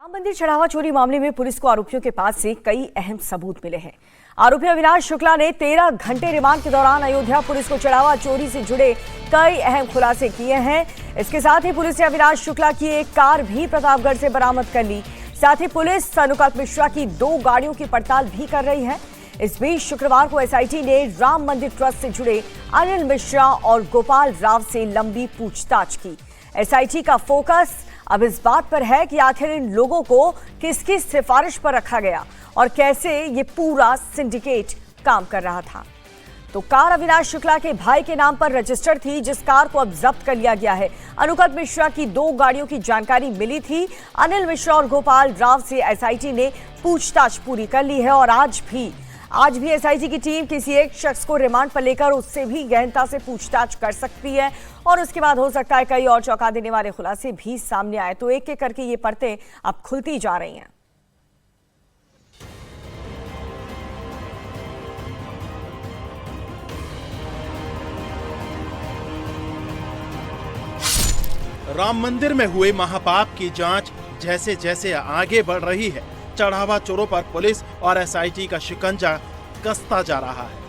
राम मंदिर चढ़ावा चोरी मामले में पुलिस को आरोपियों के पास से कई अहम सबूत मिले हैं। आरोपी अविनाश शुक्ला ने 13 घंटे रिमांड के दौरान अयोध्या पुलिस को चढ़ावा चोरी से जुड़े कई अहम खुलासे किए हैं। इसके साथ ही पुलिस ने अविनाश शुक्ला की एक कार भी प्रतापगढ़ से बरामद कर ली। साथ ही पुलिस अनुकल्प मिश्रा की 2 गाड़ियों की पड़ताल भी कर रही है। इस बीच शुक्रवार को एसआईटी ने राम मंदिर ट्रस्ट से जुड़े अनिल मिश्रा और गोपाल राव से लंबी पूछताछ की। एसआईटी का फोकस अब इस बात पर है कि आखिर इन लोगों को किसकी सिफारिश पर रखा गया और कैसे ये पूरा सिंडिकेट काम कर रहा था। तो कार अविनाश शुक्ला के भाई के नाम पर रजिस्टर्ड थी, जिस कार को अब जब्त कर लिया गया है। अनुकल्प मिश्रा की 2 गाड़ियों की जानकारी मिली थी। अनिल मिश्रा और गोपाल राव से एसआईटी ने पूछताछ पूरी कर ली है और आज भी एसआईटी की टीम किसी एक शख्स को रिमांड पर लेकर उससे भी गहनता से पूछताछ कर सकती है और उसके बाद हो सकता है कई और चौंका देने वाले खुलासे भी सामने आए। तो एक एक करके ये परतें अब खुलती जा रही हैं। राम मंदिर में हुए महापाप की जांच जैसे जैसे आगे बढ़ रही है, चढ़ावा चोरों पर पुलिस और एसआईटी का शिकंजा कसता जा रहा है।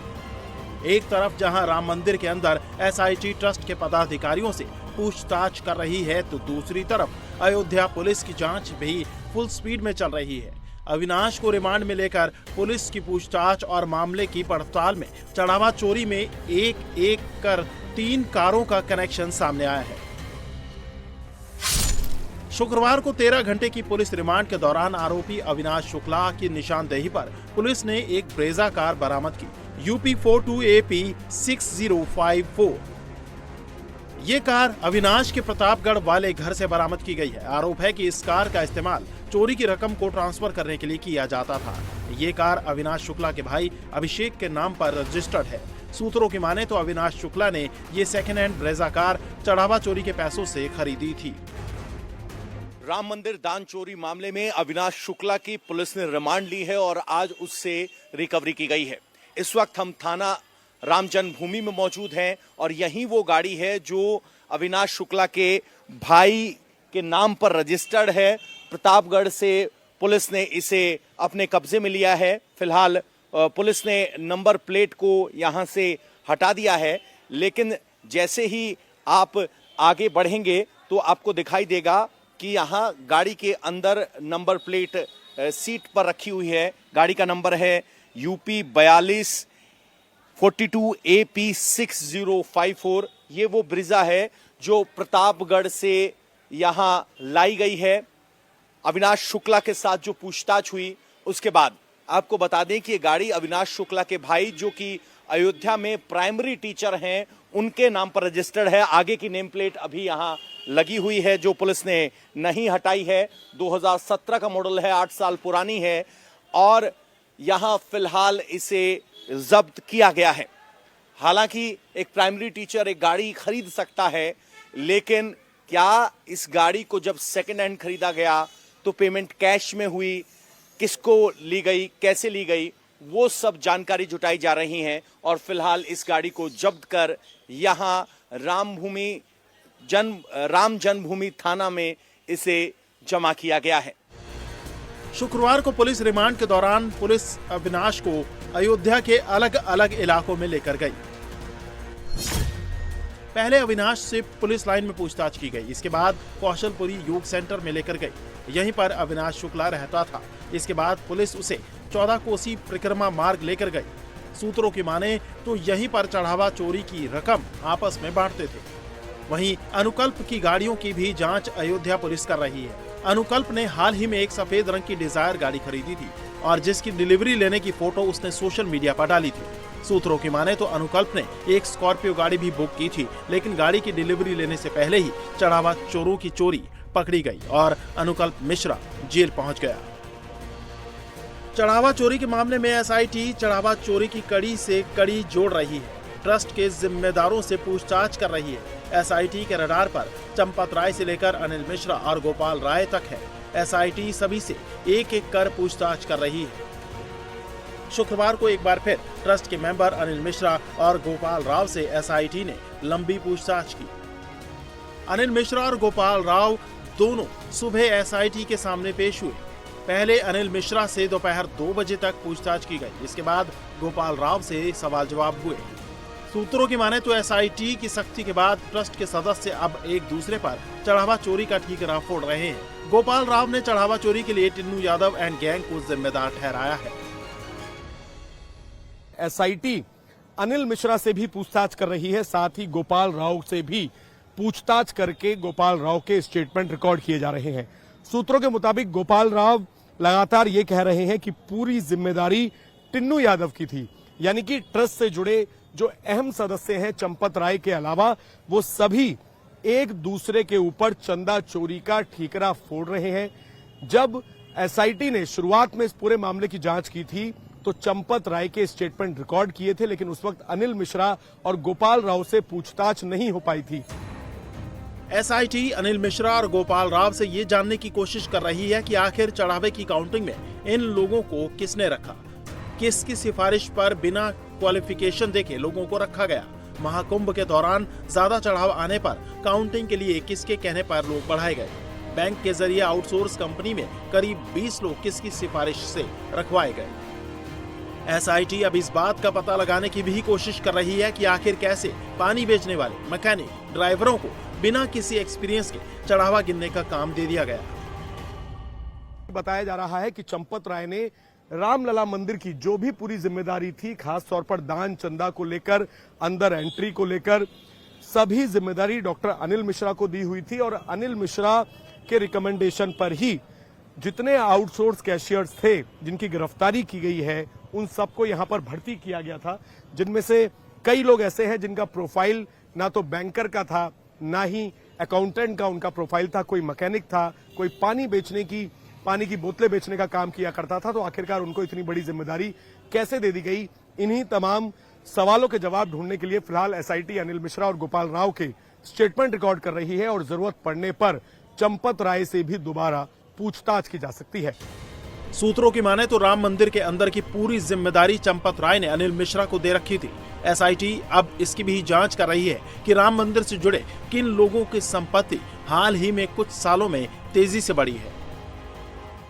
एक तरफ जहां राम मंदिर के अंदर एसआईटी ट्रस्ट के पदाधिकारियों से पूछताछ कर रही है, तो दूसरी तरफ अयोध्या पुलिस की जांच भी फुल स्पीड में चल रही है। अविनाश को रिमांड में लेकर पुलिस की पूछताछ और मामले की पड़ताल में चढ़ावा चोरी में एक एक कर 3 कारों का कनेक्शन सामने आया है। शुक्रवार को 13 घंटे की पुलिस रिमांड के दौरान आरोपी अविनाश शुक्ला की निशानदेही पर पुलिस ने एक ब्रेजा कार बरामद की, यूपी 42AP 6054। ये कार अविनाश के प्रतापगढ़ वाले घर से बरामद की गई है। आरोप है कि इस कार का इस्तेमाल चोरी की रकम को ट्रांसफर करने के लिए किया जाता था। ये कार अविनाश शुक्ला के भाई अभिषेक के नाम पर रजिस्टर्ड है। सूत्रों की माने तो अविनाश शुक्ला ने ये सेकेंड हैंड ब्रेजा कार चढ़ावा चोरी के पैसों से खरीदी थी। राम मंदिर दान चोरी मामले में अविनाश शुक्ला की पुलिस ने रिमांड ली है और आज उससे रिकवरी की गई है। इस वक्त हम थाना राम जन्मभूमि में मौजूद हैं और यही वो गाड़ी है जो अविनाश शुक्ला के भाई के नाम पर रजिस्टर्ड है। प्रतापगढ़ से पुलिस ने इसे अपने कब्जे में लिया है। फिलहाल पुलिस ने नंबर प्लेट को यहां से हटा दिया है, लेकिन जैसे ही आप आगे बढ़ेंगे तो आपको दिखाई देगा कि यहाँ गाड़ी के अंदर नंबर प्लेट सीट पर रखी हुई है। गाड़ी का नंबर है यूपी 42AP 6054। ये वो ब्रिजा है जो प्रतापगढ़ से यहाँ लाई गई है। अविनाश शुक्ला के साथ जो पूछताछ हुई उसके बाद आपको बता दें कि ये गाड़ी अविनाश शुक्ला के भाई जो कि अयोध्या में प्राइमरी टीचर हैं उनके नाम पर रजिस्टर्ड है। आगे की नेम प्लेट अभी यहाँ लगी हुई है जो पुलिस ने नहीं हटाई है। 2017 का मॉडल है, 8 साल पुरानी है और यहाँ फिलहाल इसे जब्त किया गया है। हालांकि एक प्राइमरी टीचर एक गाड़ी खरीद सकता है, लेकिन क्या इस गाड़ी को जब सेकेंड हैंड खरीदा गया तो पेमेंट कैश में हुई, किसको ली गई, कैसे ली गई, वो सब जानकारी जुटाई जा रही है और फिलहाल इस गाड़ी को जब्त कर यहाँ राम जन्मभूमि थाना में इसे जमा किया गया है। शुक्रवार को पुलिस रिमांड के दौरान पुलिस अविनाश को अयोध्या के अलग अलग इलाकों में लेकर गई। पहले अविनाश से पुलिस लाइन में पूछताछ की गई, इसके बाद कौशलपुरी योग सेंटर में लेकर गई। यहीं पर अविनाश शुक्ला रहता था। इसके बाद पुलिस उसे 14 कोसी परिक्रमा मार्ग लेकर गई। सूत्रों की माने तो यहीं पर चढ़ावा चोरी की रकम आपस में बांटते थे। वहीं अनुकल्प की गाड़ियों की भी जांच अयोध्या पुलिस कर रही है। अनुकल्प ने हाल ही में एक सफेद रंग की डिजायर गाड़ी खरीदी थी और जिसकी डिलीवरी लेने की फोटो उसने सोशल मीडिया पर डाली थी। सूत्रों की माने तो अनुकल्प ने एक स्कॉर्पियो गाड़ी भी बुक की थी, लेकिन गाड़ी की डिलीवरी लेने से पहले ही चढ़ावा चोरों की चोरी पकड़ी गई और अनुकल्प मिश्रा जेल पहुंच गया। चढ़ावा चोरी के मामले में एसआईटी चढ़ावा चोरी की कड़ी से कड़ी जोड़ रही है। ट्रस्ट के जिम्मेदारों से पूछताछ कर रही है। एसआईटी के रडार पर चंपत राय से लेकर अनिल मिश्रा और गोपाल राय तक है। एसआईटी सभी से एक एक कर पूछताछ कर रही है। शुक्रवार को एक बार फिर ट्रस्ट के मेंबर अनिल मिश्रा और गोपाल राव से एसआईटी ने लंबी पूछताछ की। अनिल मिश्रा और गोपाल राव दोनों सुबह एसआईटी के सामने पेश हुए। पहले अनिल मिश्रा से दोपहर 2 बजे तक पूछताछ की गई। इसके बाद गोपाल राव से सवाल जवाब हुए। सूत्रों की माने तो एसआईटी की सख्ती के बाद ट्रस्ट के सदस्य अब एक दूसरे पर चढ़ावा चोरी का ठीकरा फोड़ रहे हैं। गोपाल राव ने चढ़ावा चोरी के लिए टिन्नू यादव एंड गैंग को जिम्मेदार ठहराया है। एसआईटी अनिल मिश्रा से भी पूछताछ कर रही है, साथ ही गोपाल राव से भी पूछताछ करके गोपाल राव के स्टेटमेंट रिकॉर्ड किए जा रहे हैं। सूत्रों के मुताबिक गोपाल राव लगातार ये कह रहे हैं कि पूरी जिम्मेदारी टिन्नू यादव की थी, यानी कि ट्रस्ट से जुड़े जो अहम सदस्य हैं चंपत राय के अलावा वो सभी एक दूसरे के ऊपर चंदा चोरी का ठीकरा फोड़ रहे हैं। जब एसआईटी ने शुरुआत में इस पूरे मामले की जांच की थी तो चंपत राय के स्टेटमेंट रिकॉर्ड किए थे, लेकिन उस वक्त अनिल मिश्रा और गोपाल राव से पूछताछ नहीं हो पाई थी। एसआईटी अनिल मिश्रा और गोपाल राव से ये जानने की कोशिश कर रही है कि आखिर चढ़ावे की काउंटिंग में इन लोगों को किसने रखा, किसकी सिफारिश पर बिना क्वालिफिकेशन देखे लोगों को रखा गया। महाकुंभ के दौरान ज्यादा चढ़ाव आने पर काउंटिंग के लिए किसके कहने पर लोग बढ़ाए गए। बैंक के जरिए आउटसोर्स कंपनी में करीब 20 लोग किसकी सिफारिश से रखवाए गए। एसआईटी अब इस बात का पता लगाने की भी कोशिश कर रही है कि आखिर कैसे पानी बेचने वाले मैकेनिक ड्राइवरों को बिना किसी एक्सपीरियंस के चढ़ावा गिनने का काम दे दिया गया। बताया जा रहा है कि चंपत राय ने रामलला मंदिर की जो भी पूरी जिम्मेदारी थी, खास तौर पर दान चंदा को लेकर, अंदर एंट्री को लेकर, सभी जिम्मेदारी डॉक्टर अनिल मिश्रा को दी हुई थी और अनिल मिश्रा के रिकमेंडेशन पर ही जितने आउटसोर्स कैशियर्स थे जिनकी गिरफ्तारी की गई है उन सबको यहां पर भर्ती किया गया था, जिनमें से कई लोग ऐसे हैं जिनका प्रोफाइल ना तो बैंकर का था ना ही अकाउंटेंट का उनका प्रोफाइल था। कोई मैकेनिक था, कोई पानी की बोतलें बेचने का काम किया करता था। तो आखिरकार उनको इतनी बड़ी जिम्मेदारी कैसे दे दी गई? इन्हीं तमाम सवालों के जवाब ढूंढने के लिए फिलहाल एसआईटी अनिल मिश्रा और गोपाल राव के स्टेटमेंट रिकॉर्ड कर रही है और जरूरत पड़ने पर चंपत राय से भी दोबारा पूछताछ की जा सकती है। सूत्रों की माने तो राम मंदिर के अंदर की पूरी जिम्मेदारी चंपत राय ने अनिल मिश्रा को दे रखी थी। एसआईटी अब इसकी भी जांच कर रही है कि राम मंदिर से जुड़े किन लोगों की संपत्ति हाल ही में कुछ सालों में तेजी से बढ़ी है।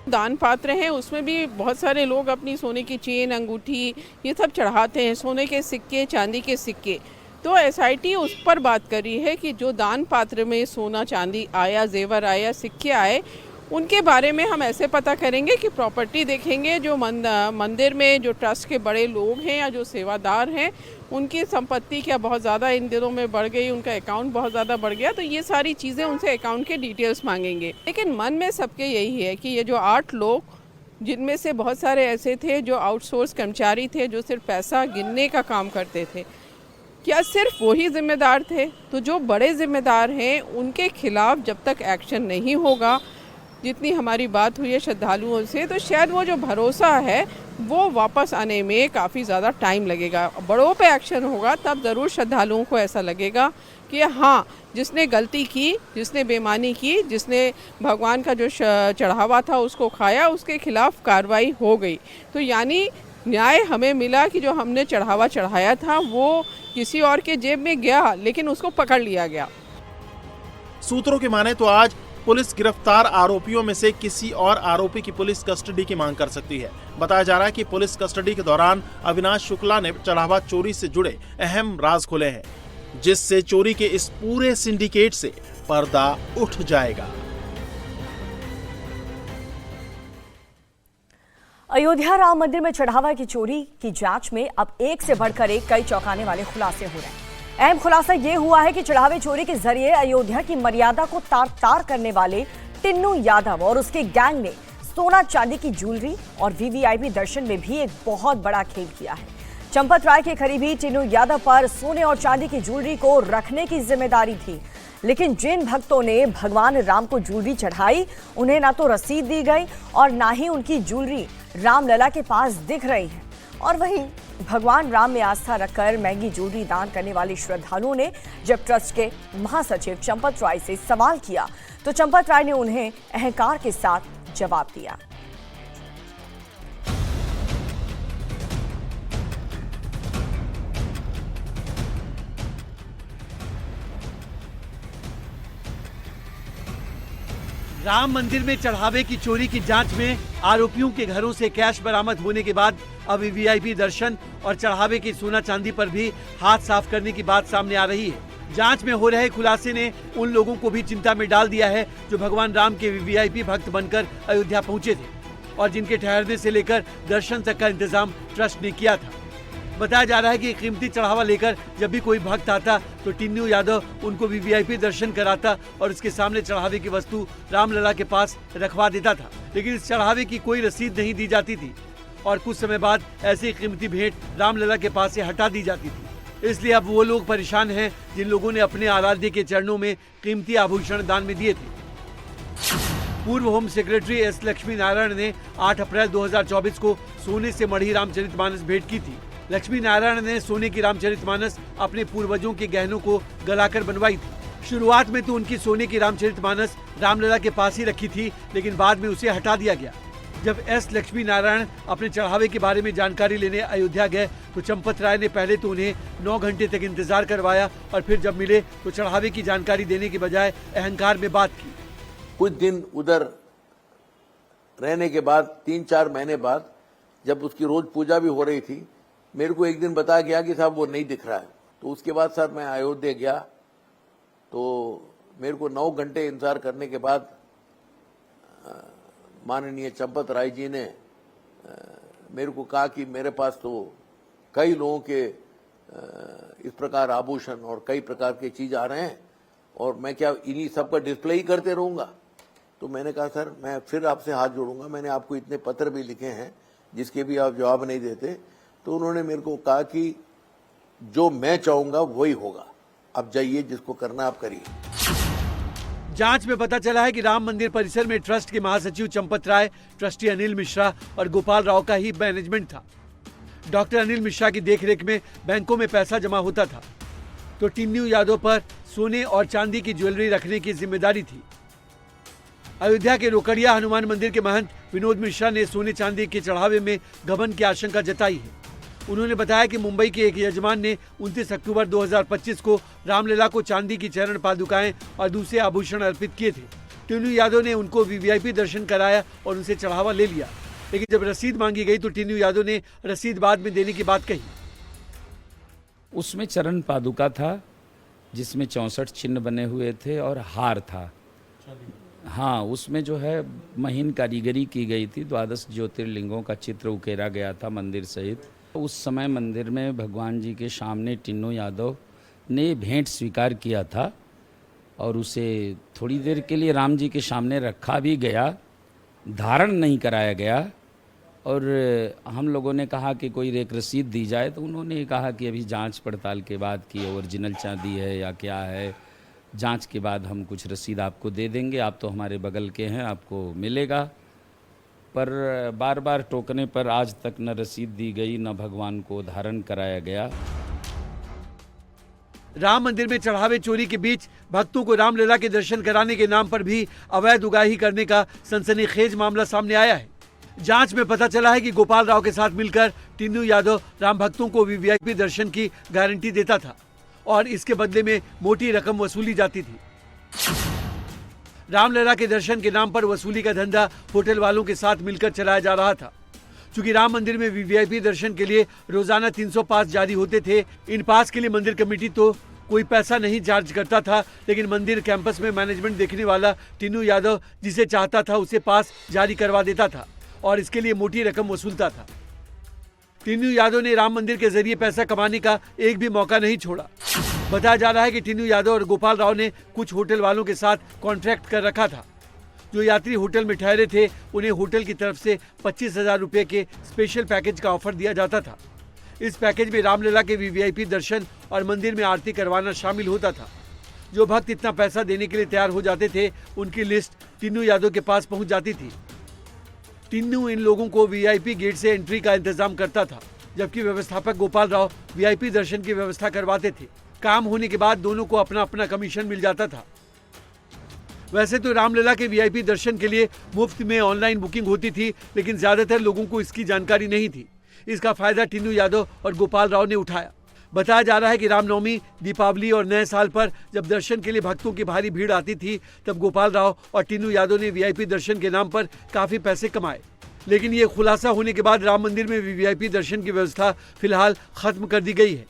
दान पात्र हैं, उसमें भी बहुत सारे लोग अपनी सोने की चेन, अंगूठी ये सब चढ़ाते हैं, सोने के सिक्के, चांदी के सिक्के। तो एसआईटी उस पर बात कर रही है कि जो दान पात्र में सोना चांदी आया, जेवर आया, सिक्के आए, उनके बारे में हम ऐसे पता करेंगे कि प्रॉपर्टी देखेंगे, जो मंदिर में जो ट्रस्ट के बड़े लोग हैं या जो सेवादार हैं उनकी संपत्ति क्या बहुत ज़्यादा इन दिनों में बढ़ गई, उनका अकाउंट बहुत ज़्यादा बढ़ गया, तो ये सारी चीज़ें उनसे अकाउंट के डिटेल्स मांगेंगे। लेकिन मन में सबके यही है कि ये जो 8 लोग, जिनमें से बहुत सारे ऐसे थे जो आउटसोर्स कर्मचारी थे, जो सिर्फ पैसा गिनने का काम करते थे, क्या सिर्फ वही जिम्मेदार थे? तो जो बड़े जिम्मेदार हैं उनके खिलाफ जब तक एक्शन नहीं होगा, जितनी हमारी बात हुई है श्रद्धालुओं से, तो शायद वो जो भरोसा है वो वापस आने में काफ़ी ज़्यादा टाइम लगेगा। बड़ों पे एक्शन होगा तब ज़रूर श्रद्धालुओं को ऐसा लगेगा कि हाँ, जिसने गलती की, जिसने बेईमानी की, जिसने भगवान का जो चढ़ावा था उसको खाया, उसके खिलाफ कार्रवाई हो गई। तो यानी न्याय हमें मिला कि जो हमने चढ़ावा चढ़ाया था वो किसी और के जेब में गया, लेकिन उसको पकड़ लिया गया। सूत्रों की माने तो आज पुलिस गिरफ्तार आरोपियों में से किसी और आरोपी की पुलिस कस्टडी की मांग कर सकती है। बताया जा रहा है कि पुलिस कस्टडी के दौरान अविनाश शुक्ला ने चढ़ावा चोरी से जुड़े अहम राज खोले हैं, जिससे चोरी के इस पूरे सिंडिकेट से पर्दा उठ जाएगा। अयोध्या राम मंदिर में चढ़ावा की चोरी की जांच में अब एक से बढ़कर एक कई चौंकाने वाले खुलासे हो रहे हैं। अहम खुलासा यह हुआ है कि चढ़ावे चोरी के जरिए अयोध्या की मर्यादा को तार-तार करने वाले टिन्नू यादव और उसके गैंग ने सोना चांदी की ज्वेलरी और वीवीआईपी दर्शन में भी एक बहुत बड़ा खेल किया है। चंपत राय के करीबी टिन्नू यादव पर सोने और चांदी की ज्वेलरी को रखने की जिम्मेदारी थी, लेकिन जिन भक्तों ने भगवान राम को ज्वेलरी चढ़ाई उन्हें ना तो रसीद दी गई और ना ही उनकी ज्वेलरी रामलला के पास दिख रही है। और वहीं भगवान राम में आस्था रखकर महंगी ज्वेलरी दान करने वाले श्रद्धालुओं ने जब ट्रस्ट के महासचिव चंपत राय से सवाल किया तो चंपत राय ने उन्हें अहंकार के साथ जवाब दिया। राम मंदिर में चढ़ावे की चोरी की जांच में आरोपियों के घरों से कैश बरामद होने के बाद अब वीआईपी दर्शन और चढ़ावे की सोना चांदी पर भी हाथ साफ करने की बात सामने आ रही है। जांच में हो रहे खुलासे ने उन लोगों को भी चिंता में डाल दिया है जो भगवान राम के वीआईपी भक्त बनकर अयोध्या पहुंचे थे और जिनके ठहरने से लेकर दर्शन तक का इंतजाम ट्रस्ट ने किया था। बताया जा रहा है कि कीमती चढ़ावा लेकर जब भी कोई भक्त आता तो टिन्नू यादव उनको वीवीआईपी दर्शन कराता और उसके सामने चढ़ावे की वस्तु रामलला के पास रखवा देता था, लेकिन इस चढ़ावे की कोई रसीद नहीं दी जाती थी और कुछ समय बाद ऐसी कीमती भेंट रामलला के पास से हटा दी जाती थी। इसलिए अब वो लोग परेशान हैं जिन लोगों ने अपने आराध्य के चरणों में कीमती आभूषण दान में दिए थे। पूर्व home secretary S Lakshmi Narayan ने 8 अप्रैल 2024 को सोने से मढ़ी रामचरितमानस भेंट की थी। लक्ष्मी नारायण ने सोने की रामचरितमानस अपने पूर्वजों के गहनों को गलाकर बनवाई थी। शुरुआत में तो उनकी सोने की रामचरितमानस रामलला के पास ही रखी थी, लेकिन बाद में उसे हटा दिया गया। जब एस लक्ष्मी नारायण अपने चढ़ावे के बारे में जानकारी लेने अयोध्या गए तो चंपत राय ने पहले तो उन्हें 9 घंटे तक इंतजार करवाया और फिर जब मिले तो चढ़ावे की जानकारी देने के बजाय अहंकार में बात की। कुछ दिन उधर रहने के बाद 3-4 महीने बाद जब उसकी रोज पूजा भी हो रही थी, मेरे को एक दिन बताया गया कि साहब वो नहीं दिख रहा है। तो उसके बाद सर मैं अयोध्या गया तो मेरे को 9 घंटे इंतजार करने के बाद माननीय चंपत राय जी ने मेरे को कहा कि मेरे पास तो कई लोगों के इस प्रकार आभूषण और कई प्रकार के चीज आ रहे हैं और मैं क्या इन्हीं सबका डिस्प्ले ही करते रहूंगा। तो मैंने कहा सर मैं फिर आपसे हाथ जोड़ूंगा, मैंने आपको इतने पत्र भी लिखे हैं जिसके भी आप जवाब नहीं देते। तो उन्होंने मेरे को कहा कि जो मैं चाहूंगा वही होगा, अब जाइए जिसको करना आप करिए। जांच में पता चला है कि राम मंदिर परिसर में ट्रस्ट के महासचिव चंपत राय, ट्रस्टी अनिल मिश्रा और गोपाल राव का ही मैनेजमेंट था। डॉक्टर अनिल मिश्रा की देखरेख में बैंकों में पैसा जमा होता था तो टिन्नू यादव पर सोने और चांदी की ज्वेलरी रखने की जिम्मेदारी थी। अयोध्या के रोकड़िया हनुमान मंदिर के महंत विनोद मिश्रा ने सोने चांदी के चढ़ावे में गबन की आशंका जताई है। उन्होंने बताया कि मुंबई के एक यजमान ने 29 अक्टूबर 2025 को रामलला को चांदी की चरण पादुकाएं और दूसरे आभूषण अर्पित किए थे। टिन्नू यादव ने उनको वीवीआईपी दर्शन कराया और उनसे चढ़ावा ले लिया, लेकिन जब रसीद मांगी गई तो टिन्नू यादव ने रसीद बाद में देने की बात कही। उसमें चरण पादुका था जिसमें 64 चिन्ह बने हुए थे और हार था। हाँ, उसमें जो है महीन कारीगरी की गई थी। 12 ज्योतिर्लिंगों का चित्र उकेरा गया था मंदिर सहित। उस समय मंदिर में भगवान जी के सामने टिन्नू यादव ने भेंट स्वीकार किया था और उसे थोड़ी देर के लिए राम जी के सामने रखा भी गया, धारण नहीं कराया गया। और हम लोगों ने कहा कि कोई एक रसीद दी जाए तो उन्होंने कहा कि अभी जांच पड़ताल के बाद कि ओरिजिनल चांदी है या क्या है, जांच के बाद हम कुछ रसीद आपको दे देंगे, आप तो हमारे बगल के हैं, आपको मिलेगा। पर बार बार टोकने पर आज तक न रसीद दी गई न भगवान को धारण कराया गया। राम मंदिर में चढ़ावे चोरी के बीच भक्तों को रामलला के दर्शन कराने के नाम पर भी अवैध उगाही करने का सनसनीखेज मामला सामने आया है। जांच में पता चला है कि गोपाल राव के साथ मिलकर टिन्नू यादव राम भक्तों को वीवीआईपी दर्शन की गारंटी देता था और इसके बदले में मोटी रकम वसूली जाती थी। रामलला के दर्शन के नाम पर वसूली का धंधा होटल वालों के साथ मिलकर चलाया जा रहा था। चूंकि राम मंदिर में वीवीआईपी दर्शन के लिए रोजाना 300 पास जारी होते थे, इन पास के लिए मंदिर कमेटी तो कोई पैसा नहीं चार्ज करता था, लेकिन मंदिर कैंपस में मैनेजमेंट देखने वाला टिन्नू यादव जिसे चाहता था उसे पास जारी करवा देता था और इसके लिए मोटी रकम वसूलता था। टिन्नू यादव ने राम मंदिर के जरिए पैसा कमाने का एक भी मौका नहीं छोड़ा। बताया जा रहा है कि टिन्नू यादव और गोपाल राव ने कुछ होटल वालों के साथ कॉन्ट्रैक्ट कर रखा था। जो यात्री होटल में ठहरे थे उन्हें होटल की तरफ से 25,000 रुपये के स्पेशल पैकेज का ऑफर दिया जाता था। इस पैकेज में रामलला के वीवीआईपी दर्शन और मंदिर में आरती करवाना शामिल होता था। जो भक्त इतना पैसा देने के लिए तैयार हो जाते थे उनकी लिस्ट टिन्नू यादव के पास पहुंच जाती थी। टिन्नू इन लोगों को वीआईपी गेट से एंट्री का इंतजाम करता था, जबकि व्यवस्थापक गोपाल राव वीआईपी दर्शन की व्यवस्था करवाते थे। काम होने के बाद दोनों को अपना अपना कमीशन मिल जाता था। वैसे तो रामलला के वीआईपी दर्शन के लिए मुफ्त में ऑनलाइन बुकिंग होती थी, लेकिन ज्यादातर लोगों को इसकी जानकारी नहीं थी। इसका फायदा टिन्नू यादव और गोपाल राव ने उठाया। बताया जा रहा है कि रामनवमी, दीपावली और नए साल पर जब दर्शन के लिए भक्तों की भारी भीड़ आती थी, तब गोपाल राव और टीनू यादव ने वीआईपी दर्शन के नाम पर काफी पैसे कमाए। लेकिन ये खुलासा होने के बाद राम मंदिर में वीआईपी दर्शन की व्यवस्था फिलहाल खत्म कर दी गई है।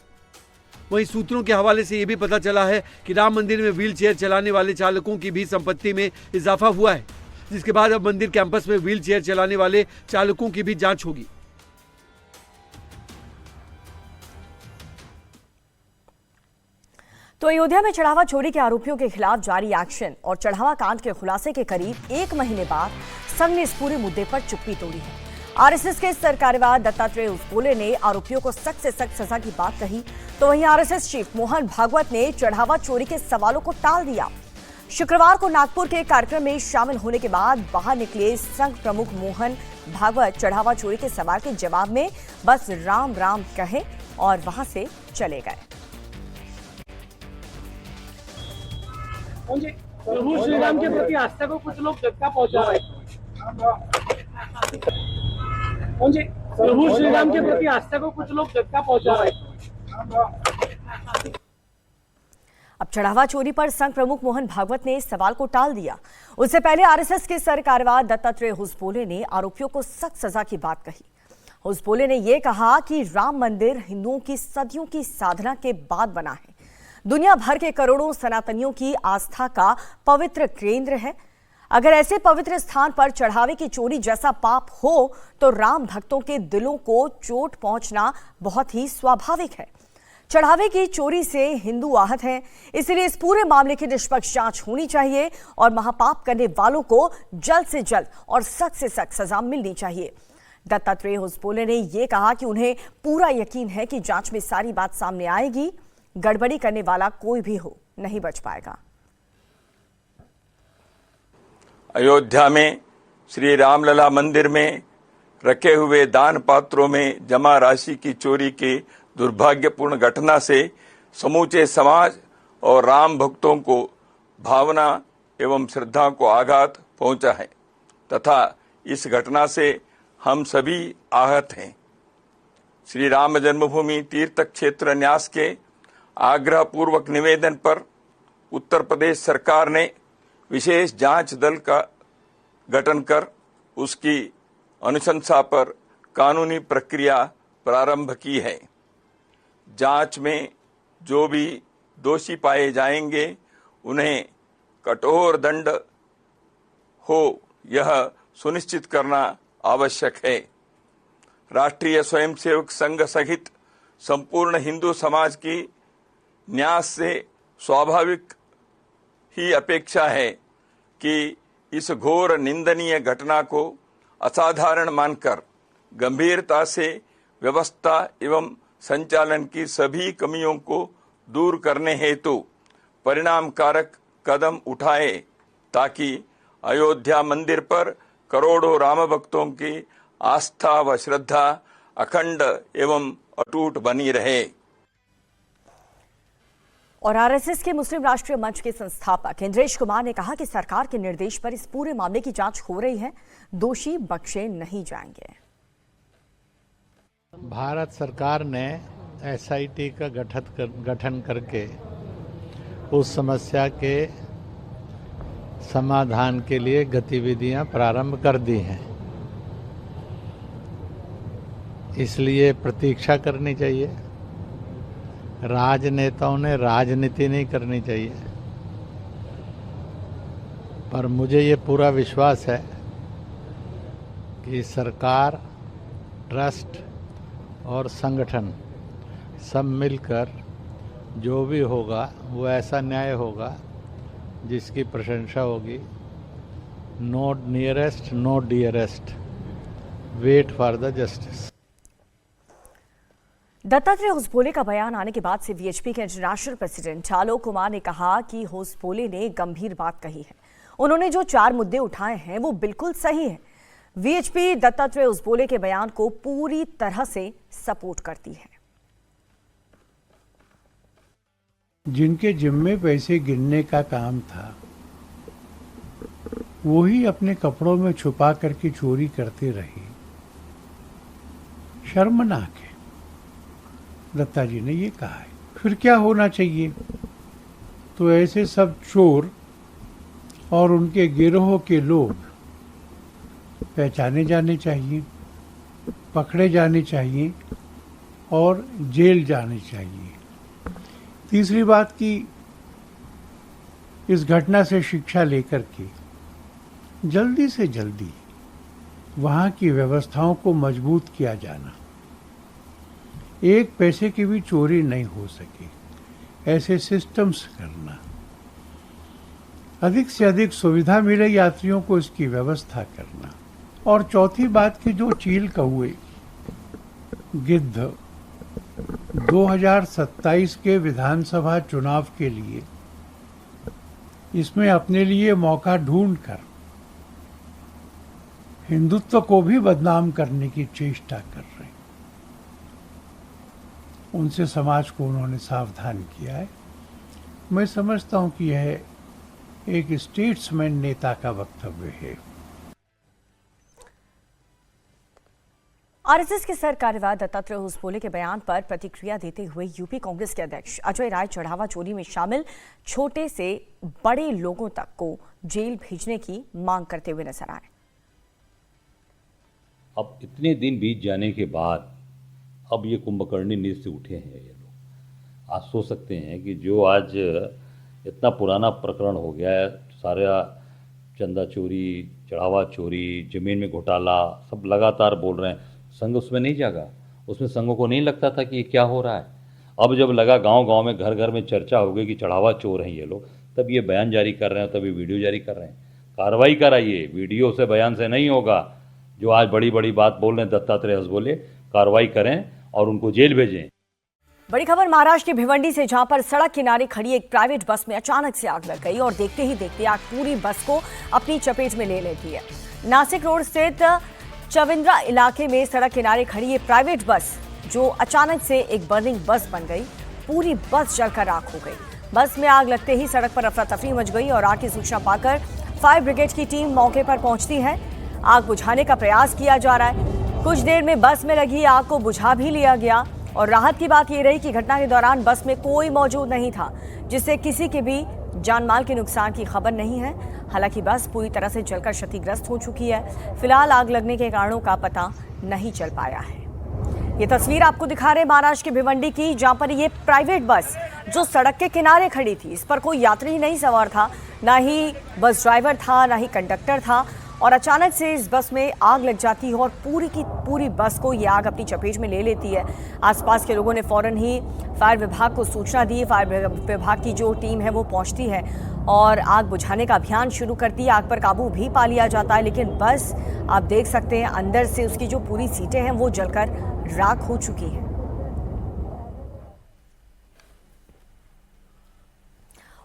वहीं सूत्रों के हवाले से ये भी पता चला है कि राम मंदिर में व्हील चेयर चलाने वाले चालकों की भी संपत्ति में इजाफा हुआ है, जिसके बाद अब मंदिर कैंपस में व्हील चेयर चलाने वाले चालकों की भी जांच होगी। तो अयोध्या में चढ़ावा चोरी के आरोपियों के खिलाफ जारी एक्शन और चढ़ावा कांड के खुलासे के करीब 1 महीने बाद संघ ने इस पूरे मुद्दे पर चुप्पी तोड़ी है। आरएसएस के सरकार्यवाह दत्तात्रेय उस्पोले ने आरोपियों को सख्त से सख्त सजा की बात कही, तो वहीं आरएसएस चीफ मोहन भागवत ने चढ़ावा चोरी के सवालों को टाल दिया। शुक्रवार को नागपुर के कार्यक्रम में शामिल होने के बाद बाहर निकले संघ प्रमुख मोहन भागवत चढ़ावा चोरी के सवाल के जवाब में बस राम राम कहे और वहां से चले गए। प्रभु श्री राम के प्रति आस्था को कुछ लोग धक्का पहुंचा रहे हैं। प्रभु श्री राम के प्रति आस्था को कुछ लोग धक्का पहुंचा रहे हैं। अब चढ़ावा चोरी पर संघ प्रमुख मोहन भागवत ने इस सवाल को टाल दिया। उससे पहले आरएसएस के सरकार्यवाह दत्तात्रेय हुसपोले ने आरोपियों को सख्त सजा की बात कही। हुसपोले ने यह कहा कि राम मंदिर हिंदुओं की सदियों की साधना के बाद बना है, दुनिया भर के करोड़ों सनातनियों की आस्था का पवित्र केंद्र है। अगर ऐसे पवित्र स्थान पर चढ़ावे की चोरी जैसा पाप हो तो राम भक्तों के दिलों को चोट पहुंचना बहुत ही स्वाभाविक है। चढ़ावे की चोरी से हिंदू आहत हैं, इसलिए इस पूरे मामले की निष्पक्ष जांच होनी चाहिए और महापाप करने वालों को जल्द से जल्द और सख्त से सख्त सजा मिलनी चाहिए। दत्तात्रेय हुसपोले ने यह कहा कि उन्हें पूरा यकीन है कि जांच में सारी बात सामने आएगी, गड़बड़ी करने वाला कोई भी हो नहीं बच पाएगा। अयोध्या में श्री रामलला मंदिर में रखे हुए दान पात्रों में जमा राशि की चोरी की दुर्भाग्यपूर्ण घटना से समूचे समाज और राम भक्तों को भावना एवं श्रद्धा को आघात पहुंचा है तथा इस घटना से हम सभी आहत हैं। श्री राम जन्मभूमि तीर्थ क्षेत्र न्यास के आग्रह पूर्वक निवेदन पर उत्तर प्रदेश सरकार ने विशेष जांच दल का गठन कर उसकी अनुशंसा पर कानूनी प्रक्रिया प्रारंभ की है। जांच में जो भी दोषी पाए जाएंगे उन्हें कठोर दंड हो यह सुनिश्चित करना आवश्यक है। राष्ट्रीय स्वयंसेवक संघ सहित संपूर्ण हिंदू समाज की न्यास से स्वाभाविक ही अपेक्षा है कि इस घोर निंदनीय घटना को असाधारण मानकर गंभीरता से व्यवस्था एवं संचालन की सभी कमियों को दूर करने हेतु परिणामकारक कदम उठाए ताकि अयोध्या मंदिर पर करोड़ों राम भक्तों की आस्था व श्रद्धा अखंड एवं अटूट बनी रहे। और आरएसएस के मुस्लिम राष्ट्रीय मंच के संस्थापक इंद्रेश कुमार ने कहा कि सरकार के निर्देश पर इस पूरे मामले की जांच हो रही है, दोषी बख्शे नहीं जाएंगे। भारत सरकार ने एसआईटी का गठन करके उस समस्या के समाधान के लिए गतिविधियां प्रारंभ कर दी हैं, इसलिए प्रतीक्षा करनी चाहिए। राजनेताओं ने राजनीति नहीं करनी चाहिए, पर मुझे ये पूरा विश्वास है कि सरकार, ट्रस्ट और संगठन सब मिलकर जो भी होगा वो ऐसा न्याय होगा जिसकी प्रशंसा होगी। No nearest, no dearest, wait for the justice. Dattatreya Hosabale का बयान आने के बाद से वीएचपी के इंटरनेशनल प्रेसिडेंट आलोक कुमार ने कहा कि हुसपोले ने गंभीर बात कही है। उन्होंने जो 4 मुद्दे उठाए हैं वो बिल्कुल सही है। वीएचपी दत्तात्रेय हुसपोले के बयान को पूरी तरह से सपोर्ट करती है। जिनके जिम्मे पैसे गिनने का काम था वो ही अपने कपड़ों में छुपा करके चोरी करते रहे। शर्मनाक है। दत्ता जी ने ये कहा है। फिर क्या होना चाहिए? तो ऐसे सब चोर और उनके गिरोह के लोग पहचाने जाने चाहिए, पकड़े जाने चाहिए और जेल जाने चाहिए। तीसरी बात कि इस घटना से शिक्षा लेकर के जल्दी से जल्दी वहाँ की व्यवस्थाओं को मजबूत किया जाना, एक पैसे की भी चोरी नहीं हो सके ऐसे सिस्टम्स करना, अधिक से अधिक सुविधा मिले यात्रियों को इसकी व्यवस्था करना। और चौथी बात कि जो चील कौए गिद्ध 2027 के विधानसभा चुनाव के लिए इसमें अपने लिए मौका ढूंढकर हिंदुत्व को भी बदनाम करने की चेष्टा कर रहे हैं, उनसे समाज को उन्होंने सावधान किया है। मैं समझता हूं कि यह एक स्टेट्समैन नेता का वक्तव्य है। आरएसएस के सर कार्यवाह दत्तात्रेय होसबोले के बयान पर प्रतिक्रिया देते हुए यूपी कांग्रेस के अध्यक्ष अजय राय चढ़ावा चोरी में शामिल छोटे से बड़े लोगों तक को जेल भेजने की मांग करते हुए नजर आए। अब इतने दिन बीत जाने के बाद अब ये कुंभकर्णी नींद से उठे हैं ये लोग। आज सोच सकते हैं कि जो आज इतना पुराना प्रकरण हो गया है, सारा चंदा चोरी, चढ़ावा चोरी, जमीन में घोटाला, सब लगातार बोल रहे हैं, संघ उसमें नहीं जागा। उसमें संघों को नहीं लगता था कि ये क्या हो रहा है। अब जब लगा गांव-गांव में, घर घर में चर्चा हो गई कि चढ़ावा चोर हैं ये लोग, तब ये बयान जारी कर रहे हैं, तब ये वीडियो जारी कर रहे हैं। कार्रवाई कराइए, वीडियो से बयान से नहीं होगा। जो आज बड़ी बड़ी बात बोल रहे हैं दत्तात्रेय होसबोले, कार्रवाई करें और उनको जेल भेजें। बड़ी खबर महाराष्ट्र के भिवंडी से, जहां पर सड़क किनारे खड़ी एक प्राइवेट बस में अचानक से आग लग गई और देखते ही देखते आग पूरी बस को अपनी चपेट में ले लेती है। नासिक रोड स्थित चविंद्रा इलाके में सड़क किनारे खड़ी ये प्राइवेट बस जो अचानक से एक बर्निंग बस बन गई, पूरी बस जलकर राख हो गई। बस में आग लगते ही सड़क पर अफरा तफरी मच गई और आग की सूचना पाकर फायर ब्रिगेड की टीम मौके पर पहुंचती है। आग बुझाने का प्रयास किया जा रहा है। कुछ देर में बस में लगी आग को बुझा भी लिया गया और राहत की बात यह रही कि घटना के दौरान बस में कोई मौजूद नहीं था, जिससे किसी के भी जानमाल के नुकसान की खबर नहीं है। हालांकि बस पूरी तरह से जलकर क्षतिग्रस्त हो चुकी है। फिलहाल आग लगने के कारणों का पता नहीं चल पाया है। ये तस्वीर आपको दिखा रहे महाराष्ट्र के भिवंडी की, जहां पर ये प्राइवेट बस जो सड़क के किनारे खड़ी थी, इस पर कोई यात्री नहीं सवार था, ना ही बस ड्राइवर था, ना ही कंडक्टर था, और अचानक से इस बस में आग लग जाती है और पूरी की पूरी बस को ये आग अपनी चपेट में ले लेती है। आसपास के लोगों ने फौरन ही फायर विभाग को सूचना दी। फायर विभाग की जो टीम है वो पहुंचती है और आग बुझाने का अभियान शुरू करती है। आग पर काबू भी पा लिया जाता है, लेकिन बस आप देख सकते हैं अंदर से उसकी जो पूरी सीटें हैं वो जलकर राख हो चुकी हैं।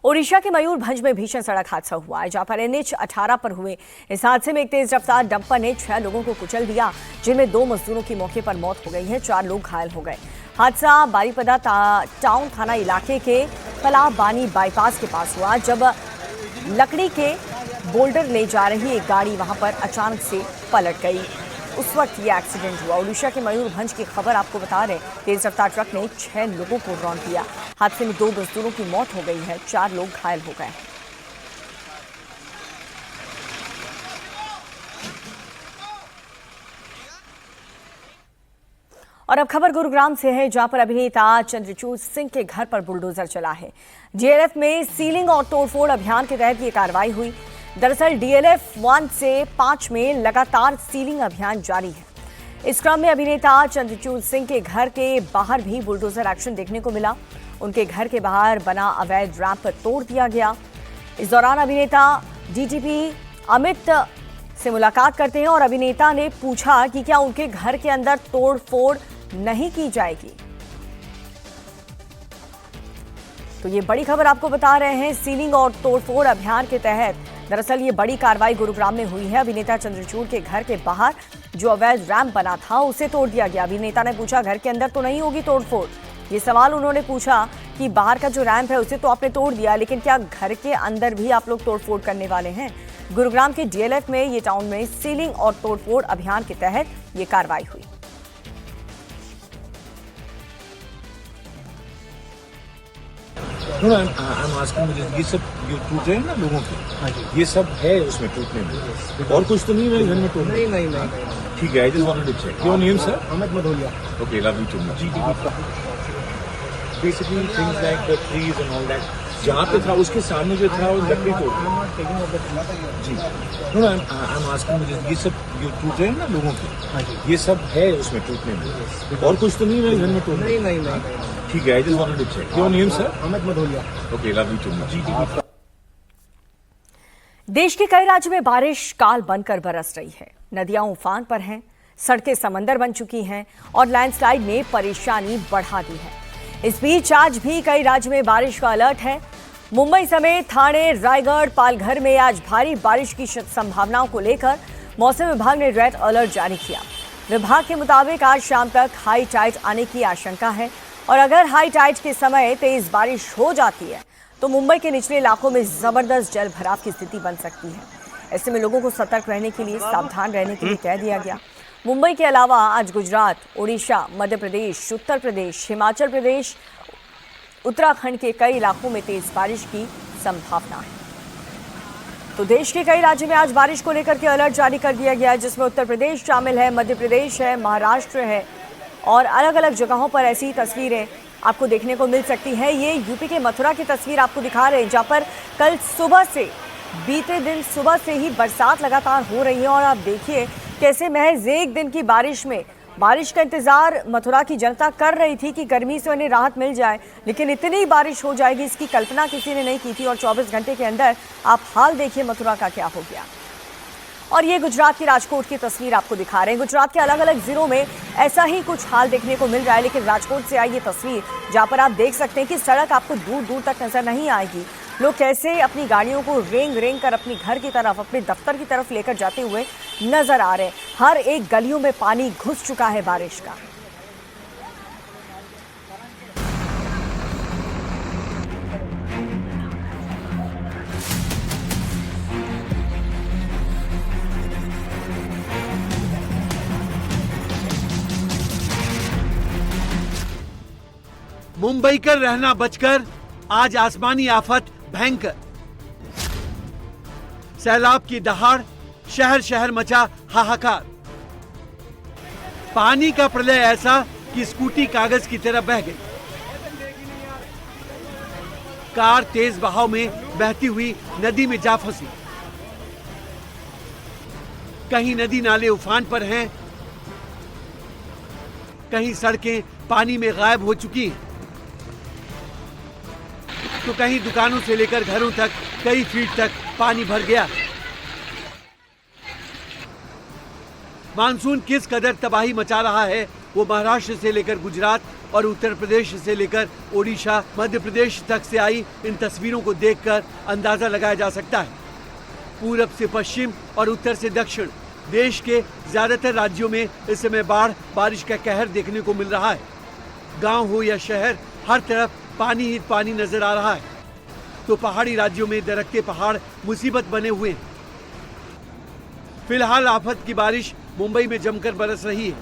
ओडिशा के मयूरभंज में भीषण सड़क हादसा हुआ है, जहां पर NH 18 पर हुए इस हादसे में एक तेज रफ्तार डंपर ने 6 लोगों को कुचल दिया, जिनमें 2 मजदूरों की मौके पर मौत हो गई है, 4 लोग घायल हो गए। हादसा बारीपदा टाउन थाना इलाके के पलाबानी बाईपास के पास हुआ, जब लकड़ी के बोल्डर ले जा रही एक गाड़ी वहां पर अचानक से पलट गई। उस वक्त ये एक्सीडेंट हुआ। ओडिशा के मयूरभंज की खबर आपको बता रहे, तेज रफ्तार ट्रक ने 6 लोगों को रौंद दिया। हादसे में 2 मजदूरों की मौत हो गई है, 4 लोग घायल हो गए। और अब खबर गुरुग्राम से है, जहां पर अभिनेता चंद्रचूड़ सिंह के घर पर बुलडोजर चला है। DLF में सीलिंग और तोड़फोड़ अभियान के तहत ये कार्रवाई हुई। दरअसल DLF 1 से 5 में लगातार सीलिंग अभियान जारी है। इस क्रम में अभिनेता चंद्रचूड़ सिंह के घर के बाहर भी बुलडोजर एक्शन देखने को मिला। उनके घर के बाहर बना अवैध रैंप तोड़ दिया गया। इस दौरान अभिनेता DTP अमित से मुलाकात करते हैं और अभिनेता ने पूछा कि क्या उनके घर के अंदर तोड़-फोड़ नहीं की जाएगी। तो ये बड़ी खबर आपको बता रहे हैं, सीलिंग और तोड़फोड़ अभियान के तहत दरअसल ये बड़ी कार्रवाई गुरुग्राम में हुई है। अभिनेता चंद्रचूड़ के घर के बाहर जो अवैध रैंप बना था उसे तोड़ दिया गया। अभिनेता ने पूछा घर के अंदर तो नहीं होगी तोड़फोड़, ये सवाल उन्होंने पूछा कि बाहर का जो रैंप है उसे तो आपने तोड़ दिया, लेकिन क्या घर के अंदर भी आप लोग तोड़फोड़ करने वाले हैं? गुरुग्राम के DLF में ये टाउन में सीलिंग और तोड़फोड़ अभियान के तहत ये कार्रवाई हुई। I'm asking ये सब ये टूट रहे हैं ना लोगों के, ये सब है उसमें टूटने में, और कुछ तो नहीं मेरे घर में टूट नहीं। ठीक है, I just wanted to check. Your name, sir? Amit Madholia. Okay, love you too much. Basically things like the trees and all that. जहाँ पे था उसके सामने जो था वो लकड़ी तोड़ जी। I'm asking ये सब ये टूट रहे हैं ना लोगों के, ये सब है उसमें टूटने में, और कुछ तो नहीं मेरे घर में टूट नहीं। ठीक है, I just wanted to check. Your name, sir? Amit Madholia. Okay, love you too much. देश के कई राज्यों में बारिश काल बनकर बरस रही है। नदियां उफान पर हैं, सड़कें समंदर बन चुकी हैं और लैंडस्लाइड ने परेशानी बढ़ा दी है। इस बीच आज भी कई राज्यों में बारिश का अलर्ट है। मुंबई समेत ठाणे, रायगढ़, पालघर में आज भारी बारिश की संभावनाओं को लेकर मौसम विभाग ने रेड अलर्ट जारी किया। विभाग के मुताबिक आज शाम तक हाई टाइड आने की आशंका है और अगर हाई टाइड के समय तेज बारिश हो जाती है तो मुंबई के निचले इलाकों में जबरदस्त जल भराव की स्थिति बन सकती है। ऐसे में लोगों को सतर्क रहने के लिए, सावधान रहने के लिए कह दिया गया। मुंबई के अलावा आज गुजरात, ओडिशा, मध्य प्रदेश, उत्तर प्रदेश, हिमाचल प्रदेश, उत्तराखंड के कई इलाकों में तेज बारिश की संभावना है। तो देश के कई राज्यों में आज बारिश को लेकर के अलर्ट जारी कर दिया गया है, जिसमें उत्तर प्रदेश शामिल है, मध्य प्रदेश है, महाराष्ट्र है और अलग अलग जगहों पर ऐसी तस्वीरें आपको देखने को मिल सकती है। ये यूपी के मथुरा की तस्वीर आपको दिखा रहे हैं, जहाँ पर कल सुबह से, बीते दिन सुबह से ही बरसात लगातार हो रही है और आप देखिए कैसे महज एक दिन की बारिश में बारिश का इंतजार मथुरा की जनता कर रही थी कि गर्मी से उन्हें राहत मिल जाए, लेकिन इतनी बारिश हो जाएगी इसकी कल्पना किसी ने नहीं की थी और 24 घंटे के अंदर आप हाल देखिए मथुरा का क्या हो गया। और ये गुजरात की राजकोट की तस्वीर आपको दिखा रहे हैं। गुजरात के अलग अलग जिलों में ऐसा ही कुछ हाल देखने को मिल रहा है, लेकिन राजकोट से आई ये तस्वीर जहां पर आप देख सकते हैं कि सड़क आपको दूर दूर तक नजर नहीं आएगी। लोग कैसे अपनी गाड़ियों को रेंग रेंग कर अपनी घर की तरफ, अपने दफ्तर की तरफ लेकर जाते हुए नजर आ रहे हैं। हर एक गलियों में पानी घुस चुका है बारिश का। मुंबई कर रहना बचकर आज आसमानी आफत भयंकर, सैलाब की दहाड़, शहर शहर मचा हाहाकार। पानी का प्रलय ऐसा कि स्कूटी कागज की तरह बह गई। कार तेज बहाव में बहती हुई नदी में जा फंसी। कहीं नदी नाले उफान पर हैं, कहीं सड़कें पानी में गायब हो चुकी हैं, तो कहीं दुकानों से लेकर घरों तक कई फीट तक पानी भर गया। मानसून किस कदर तबाही मचा रहा है वो महाराष्ट्र से लेकर गुजरात और उत्तर प्रदेश से लेकर ओडिशा, मध्य प्रदेश तक से आई इन तस्वीरों को देखकर अंदाजा लगाया जा सकता है। पूरब से पश्चिम और उत्तर से दक्षिण देश के ज्यादातर राज्यों में इस समय बाढ़ बारिश का कहर देखने को मिल रहा है। गांव हो या शहर, हर तरफ पानी ही पानी नजर आ रहा है। तो पहाड़ी राज्यों में दरकते पहाड़ मुसीबत बने हुए हैं। फिलहाल आफत की बारिश मुंबई में जमकर बरस रही है,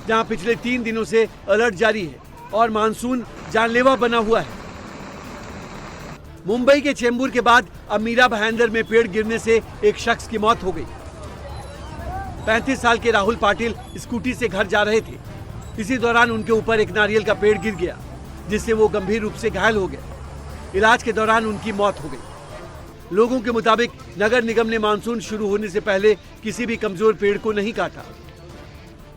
जहां पिछले 3 दिनों से अलर्ट जारी है और मानसून जानलेवा बना हुआ है। मुंबई के चेंबूर के बाद अब मीरा भाईंदर में पेड़ गिरने से एक शख्स की मौत हो गई। 35 साल के राहुल पाटिल स्कूटी से घर जा रहे थे। इसी दौरान उनके ऊपर एक नारियल का पेड़ गिर गया, जिससे वो गंभीर रूप से घायल हो गए। इलाज के दौरान उनकी मौत हो गई। लोगों के मुताबिक नगर निगम ने मानसून शुरू होने से पहले किसी भी कमजोर पेड़ को नहीं काटा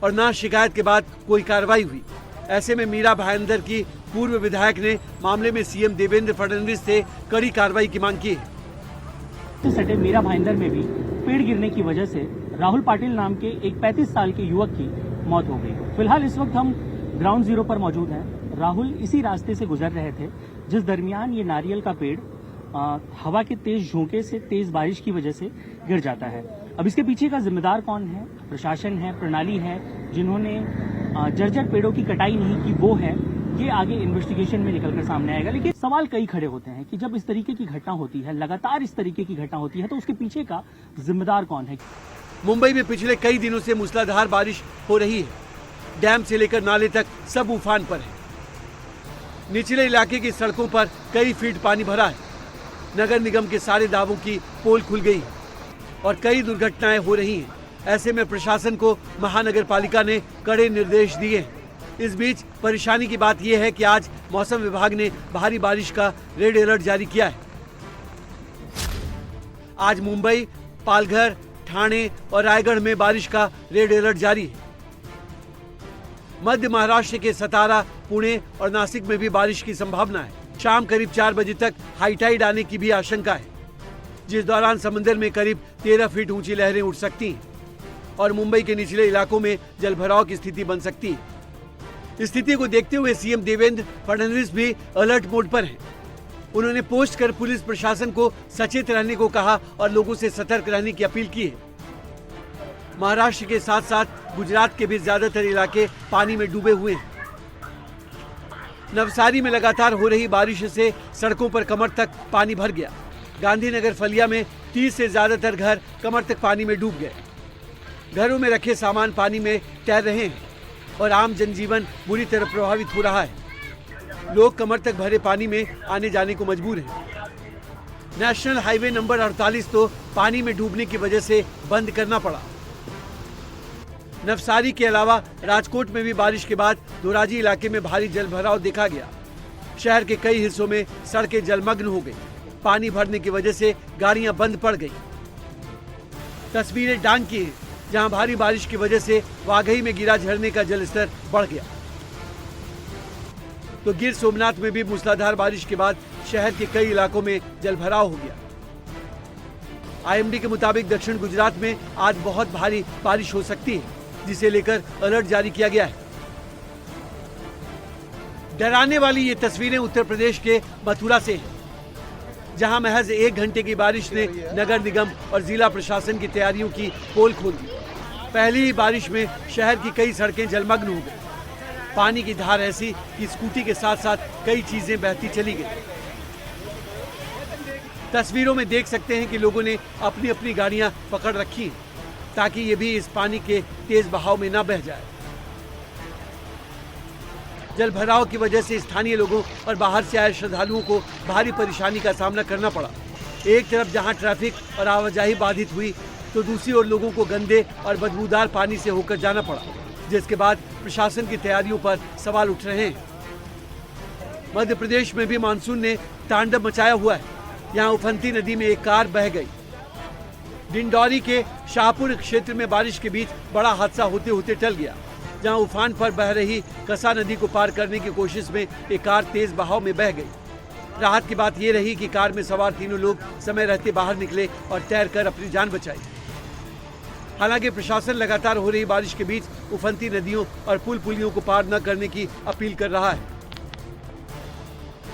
और ना शिकायत के बाद कोई कार्रवाई हुई। ऐसे में मीरा भाईंदर की पूर्व विधायक ने मामले में सीएम देवेंद्र फडणवीस से कड़ी कार्रवाई की मांग की है। सटे मीरा भाईंदर में भी पेड़ गिरने की वजह से राहुल पाटिल नाम के एक 35 साल के युवक की मौत हो गई। फिलहाल इस वक्त हम ग्राउंड जीरो पर मौजूद हैं। राहुल इसी रास्ते से गुजर रहे थे जिस दरमियान ये नारियल का पेड़ हवा के तेज झोंके से, तेज बारिश की वजह से गिर जाता है। अब इसके पीछे का जिम्मेदार कौन है? प्रशासन है, प्रणाली है, जिन्होंने जर्जर पेड़ों की कटाई नहीं की, वो है। ये आगे इन्वेस्टिगेशन में निकलकर सामने आएगा। लेकिन सवाल कई खड़े होते हैं कि जब इस तरीके की घटना होती है, लगातार इस तरीके की घटना होती है, तो उसके पीछे का जिम्मेदार कौन है? मुंबई में पिछले कई दिनों से मूसलाधार बारिश हो रही है। डैम से लेकर नाले तक सब उफान पर है। निचले इलाके की सड़कों पर कई फीट पानी भरा है। नगर निगम के सारे दावों की पोल खुल गई और कई दुर्घटनाएं हो रही हैं। ऐसे में प्रशासन को महानगर पालिका ने कड़े निर्देश दिए हैं। इस बीच परेशानी की बात यह है कि आज मौसम विभाग ने भारी बारिश का रेड अलर्ट जारी किया है। आज मुंबई, पालघर, ठाणे और रायगढ़ में बारिश का रेड अलर्ट जारी है। मध्य महाराष्ट्र के सतारा, पुणे और नासिक में भी बारिश की संभावना है। शाम करीब 4 बजे तक हाई टाइड आने की भी आशंका है, जिस दौरान समंदर में करीब 13 फीट ऊंची लहरें उठ सकती हैं और मुंबई के निचले इलाकों में जलभराव की स्थिति बन सकती है। स्थिति को देखते हुए सीएम देवेंद्र फडणवीस भी अलर्ट मोड पर हैं। उन्होंने पोस्ट कर पुलिस प्रशासन को सचेत रहने को कहा और लोगों से सतर्क रहने की अपील की है। महाराष्ट्र के साथ साथ गुजरात के भी ज्यादातर इलाके पानी में डूबे हुए हैं। नवसारी में लगातार हो रही बारिश से सड़कों पर कमर तक पानी भर गया। गांधीनगर फलिया में 30 से ज्यादातर घर कमर तक पानी में डूब गए। घरों में रखे सामान पानी में तैर रहे हैं और आम जनजीवन बुरी तरह प्रभावित हो रहा है। लोग कमर तक भरे पानी में आने जाने को मजबूर हैं। नेशनल हाईवे नंबर 48 तो पानी में डूबने की वजह से बंद करना पड़ा। नवसारी के अलावा राजकोट में भी बारिश के बाद धोराजी इलाके में भारी जलभराव देखा गया। शहर के कई हिस्सों में सड़कें जलमग्न हो गई। पानी भरने की वजह से गाड़ियां बंद पड़ गई। तस्वीरें डांग की हैं, जहां भारी बारिश की वजह से वाघई में गिरा झरने का जलस्तर बढ़ गया। तो गिर सोमनाथ में भी मूसलाधार बारिश के बाद शहर के कई इलाकों में जलभराव हो गया। आईएमडी के मुताबिक दक्षिण गुजरात में आज बहुत भारी बारिश हो सकती है, जिसे लेकर अलर्ट जारी किया गया है। डराने वाली ये तस्वीरें उत्तर प्रदेश के मथुरा से हैं, जहां महज 1 घंटे की बारिश ने नगर निगम और जिला प्रशासन की तैयारियों की पोल खोल दी। पहली ही बारिश में शहर की कई सड़कें जलमग्न हो गई। पानी की धार ऐसी कि स्कूटी के साथ साथ कई चीजें बहती चली गई। तस्वीरों में देख सकते हैं कि लोगों ने अपनी अपनी गाड़ियां पकड़ रखी हैं, ताकि ये भी इस पानी के तेज बहाव में न बह जाए। जल भराव की वजह से स्थानीय लोगों और बाहर से आए श्रद्धालुओं को भारी परेशानी का सामना करना पड़ा। एक तरफ जहां ट्रैफिक और आवाजाही बाधित हुई, तो दूसरी ओर लोगों को गंदे और बदबूदार पानी से होकर जाना पड़ा, जिसके बाद प्रशासन की तैयारियों पर सवाल उठ रहे हैं। मध्य प्रदेश में भी मानसून ने तांडव मचाया हुआ है। यहाँ उफनती नदी में एक कार बह गई। डिंडौरी के शाहपुर क्षेत्र में बारिश के बीच बड़ा हादसा होते होते टल गया, जहां उफान पर बह रही कसा नदी को पार करने की कोशिश में एक कार तेज बहाव में बह गई। राहत की बात यह रही कि कार में सवार तीनों लोग समय रहते बाहर निकले और तैरकर अपनी जान बचाई। हालांकि प्रशासन लगातार हो रही बारिश के बीच उफनती नदियों और पुल पुलियों को पार न करने की अपील कर रहा है।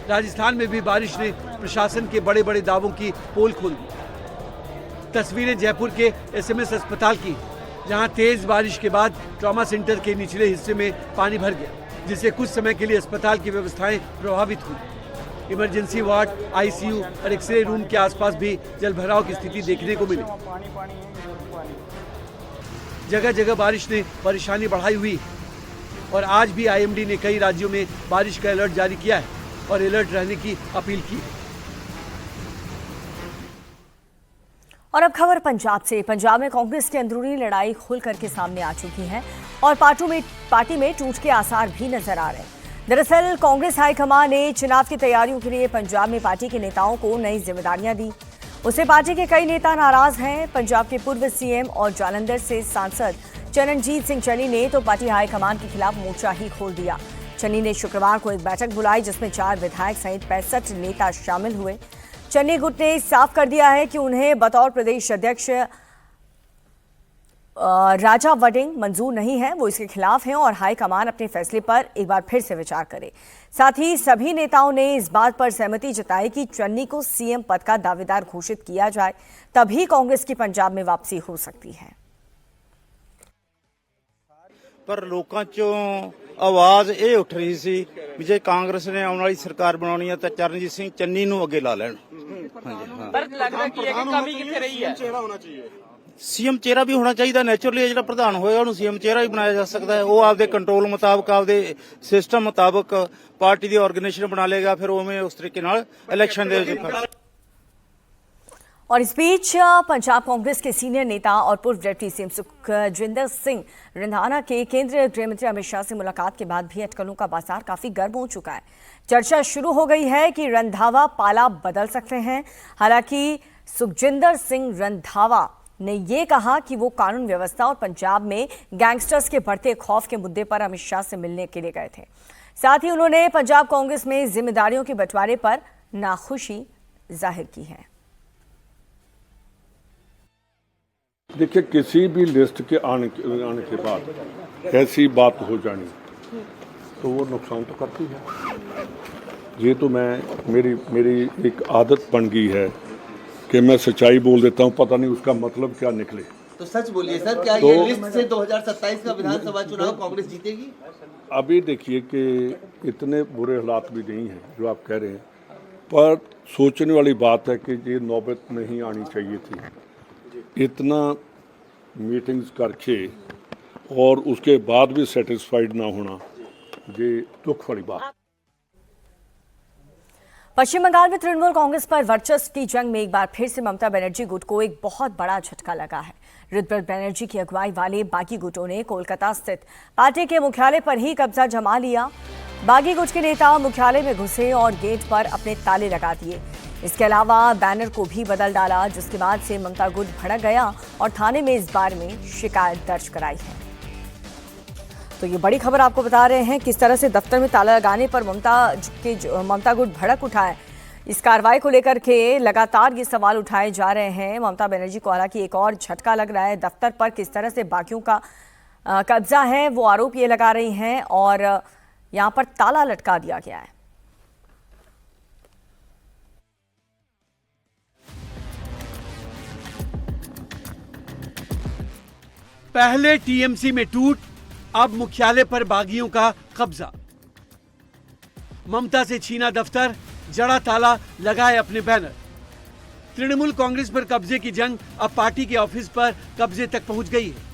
राजस्थान में भी बारिश ने प्रशासन के बड़े बड़े दावों की पोल खोल दी। तस्वीरें जयपुर के एसएमएस अस्पताल की, जहां तेज बारिश के बाद ट्रॉमा सेंटर के निचले हिस्से में पानी भर गया, जिससे कुछ समय के लिए अस्पताल की व्यवस्थाएं प्रभावित हुई। इमरजेंसी वार्ड, आईसीयू और एक्सरे रूम के आसपास भी जलभराव की स्थिति देखने को मिली। जगह जगह बारिश ने परेशानी बढ़ाई हुई और आज भी आईएमडी ने कई राज्यों में बारिश का अलर्ट जारी किया है और अलर्ट रहने की अपील की है। और अब खबर पंजाब से। पंजाब में कांग्रेस की अंदरूनी लड़ाई खुल करके सामने आ चुकी है और पार्टी में टूट के आसार भी नजर आ रहे हैं। दरअसल कांग्रेस हाईकमान ने चुनाव की तैयारियों के लिए पंजाब में पार्टी के नेताओं को नई जिम्मेदारियां दी। उससे पार्टी के कई नेता नाराज हैं। पंजाब के पूर्व सीएम और जालंधर से सांसद चरणजीत सिंह चन्नी ने तो पार्टी हाईकमान के खिलाफ मोर्चा ही खोल दिया। चन्नी ने शुक्रवार को एक बैठक बुलाई, जिसमें 4 विधायक सहित 65 नेता शामिल हुए। चन्नी गुट ने साफ कर दिया है कि उन्हें बतौर प्रदेश अध्यक्ष राजा वडिंग मंजूर नहीं है, वो इसके खिलाफ हैं और हाईकमान अपने फैसले पर एक बार फिर से विचार करे। साथ ही सभी नेताओं ने इस बात पर सहमति जताई कि चन्नी को सीएम पद का दावेदार घोषित किया जाए, तभी कांग्रेस की पंजाब में वापसी हो सकती है। पर लोगों चों आवाज़ ये उठ रही सी भी जे कांग्रेस ने आने वाली सरकार बनानी है तो चरणजीत सिंह चन्नी नूं अगे ला लैण। ਸੀਐਮ ਚਿਹਰਾ ਵੀ ਹੋਣਾ ਚਾਹੀਦਾ ਨੈਚੁਰਲੀ। ਜਿਹੜਾ ਪ੍ਰਧਾਨ ਹੋਏਗਾ ਉਹਨੂੰ ਸੀਐਮ ਚਿਹਰਾ ਹੀ ਬਣਾਇਆ ਜਾ ਸਕਦਾ ਹੈ। ਉਹ ਆਪਦੇ ਕੰਟਰੋਲ ਮੁਤਾਬਕ ਆਪਦੇ ਸਿਸਟਮ ਮੁਤਾਬਕ ਪਾਰਟੀ ਦੀ ਆਰਗੇਨਾਈਜੇਸ਼ਨ ਬਣਾ ਲੇਗਾ, ਫਿਰ ਉਵੇਂ ਉਸ ਤਰੀਕੇ ਨਾਲ ਇਲੈਕਸ਼ਨ ਦੇ ਵਿੱਚ। और इस बीच पंजाब कांग्रेस के सीनियर नेता और पूर्व डिप्टी सीएम सुखजिंदर सिंह रंधावा के केंद्रीय गृह मंत्री अमित शाह से मुलाकात के बाद भी अटकलों का बाजार काफी गर्म हो चुका है। चर्चा शुरू हो गई है कि रंधावा पाला बदल सकते हैं। हालांकि सुखजिंदर सिंह रंधावा ने ये कहा कि वो कानून व्यवस्था और पंजाब में गैंगस्टर्स के बढ़ते खौफ के मुद्दे पर अमित शाह से मिलने के लिए गए थे। साथ ही उन्होंने पंजाब कांग्रेस में जिम्मेदारियों के बंटवारे पर नाखुशी जाहिर की है। देखिए, किसी भी लिस्ट के आने के बाद ऐसी बात हो जानी तो वो नुकसान तो करती है। ये तो मेरी एक आदत बन गई है कि मैं सच्चाई बोल देता हूँ, पता नहीं उसका मतलब क्या निकले। तो सच बोलिए सर, क्या ये लिस्ट से 2027 का विधानसभा चुनाव कांग्रेस जीतेगी? अभी देखिए कि इतने बुरे हालात भी नहीं हैं जो आप कह रहे हैं, पर सोचने वाली बात है कि ये नौबत नहीं आनी चाहिए थी। इतना मीटिंग्स करके और उसके बाद भी सेटिस्फाइड ना होना, ये दुख वाली बात। पश्चिम बंगाल में तृणमूल कांग्रेस पर वर्चस्व की जंग में एक बार फिर से ममता बनर्जी गुट को एक बहुत बड़ा झटका लगा है। ऋतुव्रत बनर्जी की अगुवाई वाले बागी गुटों ने कोलकाता स्थित पार्टी के मुख्यालय पर ही कब्जा जमा लिया। बागी गुट के नेता मुख्यालय में घुसे और गेट पर अपने ताले लगा दिए। इसके अलावा बैनर को भी बदल डाला, जिसके बाद से ममता गुट भड़क गया और थाने में इस बारे में शिकायत दर्ज कराई है। तो ये बड़ी खबर आपको बता रहे हैं किस तरह से दफ्तर में ताला लगाने पर ममता गुट भड़क उठा है। इस कार्रवाई को लेकर के लगातार ये सवाल उठाए जा रहे हैं। ममता बनर्जी को हालांकि एक और झटका लग रहा है। दफ्तर पर किस तरह से बागियों का कब्जा है वो आरोप ये लगा रही हैं और यहाँ पर ताला लटका दिया गया है। पहले टीएमसी में टूट, अब मुख्यालय पर बागियों का कब्जा। ममता से छीना दफ्तर, जड़ा ताला, लगाए अपने बैनर। तृणमूल कांग्रेस पर कब्जे की जंग अब पार्टी के ऑफिस पर कब्जे तक पहुंच गई है।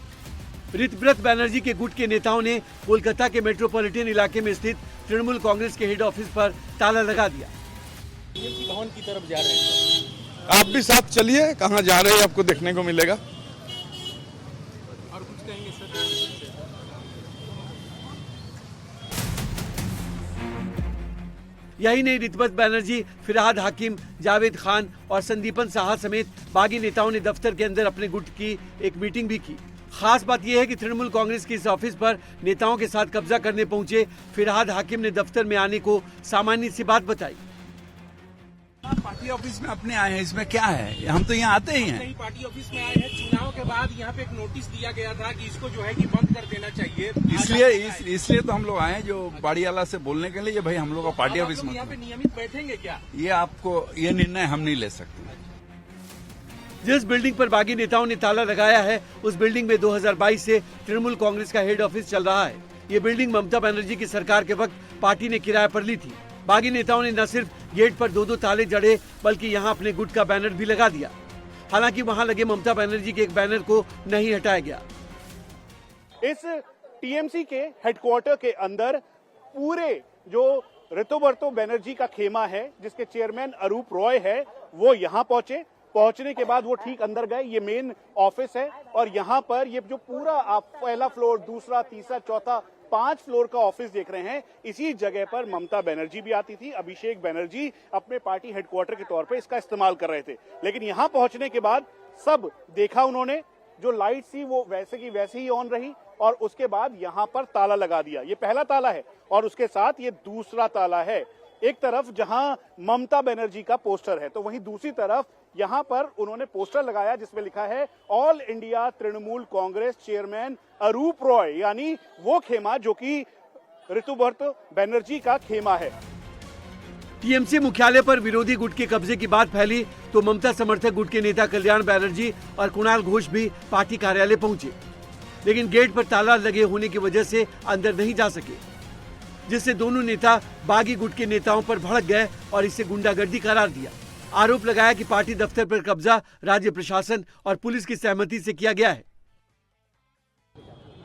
ऋतुव्रत बनर्जी के गुट के नेताओं ने कोलकाता के मेट्रोपॉलिटन इलाके में स्थित तृणमूल कांग्रेस के हेड ऑफिस पर ताला लगा दिया। भवन की तरफ जा रहे हैं, आप भी साथ चलिए, कहां जा रहे हैं आपको देखने को मिलेगा। और कुछ कहेंगे सर? यही नहीं, ऋतुव्रत बनर्जी, फिरहाद हाकिम, जावेद खान और संदीपन साहा समेत बागी नेताओं ने दफ्तर के अंदर अपने गुट की एक मीटिंग भी की। खास बात यह है कि तृणमूल कांग्रेस के इस ऑफिस पर नेताओं के साथ कब्जा करने पहुंचे फिरहाद हाकिम ने दफ्तर में आने को सामान्य सी बात बताई। पार्टी ऑफिस में अपने आए हैं, इसमें क्या है? हम तो यहाँ आते ही हैं। पार्टी ऑफिस में आए हैं। चुनाव के बाद यहाँ पे एक नोटिस दिया गया था कि इसको जो है कि बंद कर देना चाहिए। इसलिए तो हम लोग आए हैं, जो बाड़ीवाला से बोलने के लिए। भाई हम लोग का पार्टी ऑफिस में यहाँ पे नियमित बैठेंगे क्या? ये निर्णय हम नहीं ले सकते। जिस बिल्डिंग पर बागी नेताओं ने ताला लगाया है, उस बिल्डिंग में 2022 से तृणमूल कांग्रेस का हेड ऑफिस चल रहा है। ये बिल्डिंग ममता बनर्जी की सरकार के वक्त पार्टी ने किराए पर ली थी। बागी नेताओं ने न सिर्फ गेट पर 2-2 ताले जड़े, बल्कि यहाँ अपने गुट का बैनर भी लगा दिया। हालांकि वहाँ लगे ममता बनर्जी के एक बैनर को नहीं हटाया गया। इस टीएमसी के हेडक्वार्टर के अंदर पूरे जो ऋतुव्रत बनर्जी का खेमा है, जिसके चेयरमैन अरूप रॉय है, वो यहाँ पहुंचे। पहुंचने के बाद वो ठीक अंदर गए। ये मेन ऑफिस है और यहाँ पर ये जो पूरा आप पहला फ्लोर, दूसरा, तीसरा, चौथा, 5 फ्लोर का ऑफिस देख रहे हैं, इसी जगह पर ममता बनर्जी भी आती थी। अभिषेक बनर्जी अपने पार्टी हेडक्वार्टर के तौर पे इसका इस्तेमाल कर रहे थे। लेकिन यहाँ पहुंचने के बाद सब देखा उन्होंने, जो लाइट थी वो वैसे की वैसे ही ऑन रही और उसके बाद यहाँ पर ताला लगा दिया। ये पहला ताला है और उसके साथ ये दूसरा ताला है। एक तरफ जहां ममता बनर्जी का पोस्टर है, तो वहीं दूसरी तरफ यहां पर उन्होंने पोस्टर लगाया जिसमें लिखा है All India Trinamool Congress chairman Arup Roy, यानी वो खेमा जो कि ऋतुव्रत बनर्जी का खेमा है। टीएमसी मुख्यालय पर विरोधी गुट के कब्जे की बात फैली तो ममता समर्थक गुट के नेता कल्याण बैनर्जी और कुणाल घोष भी पार्टी कार्यालय पहुंचे, लेकिन गेट पर ताला लगे होने की वजह से अंदर नहीं जा सके, जिससे दोनों नेता बागी गुट के नेताओं पर भड़क गए और इसे गुंडागर्दी करार दिया। आरोप लगाया कि पार्टी दफ्तर पर कब्जा राज्य प्रशासन और पुलिस की सहमति से किया गया है।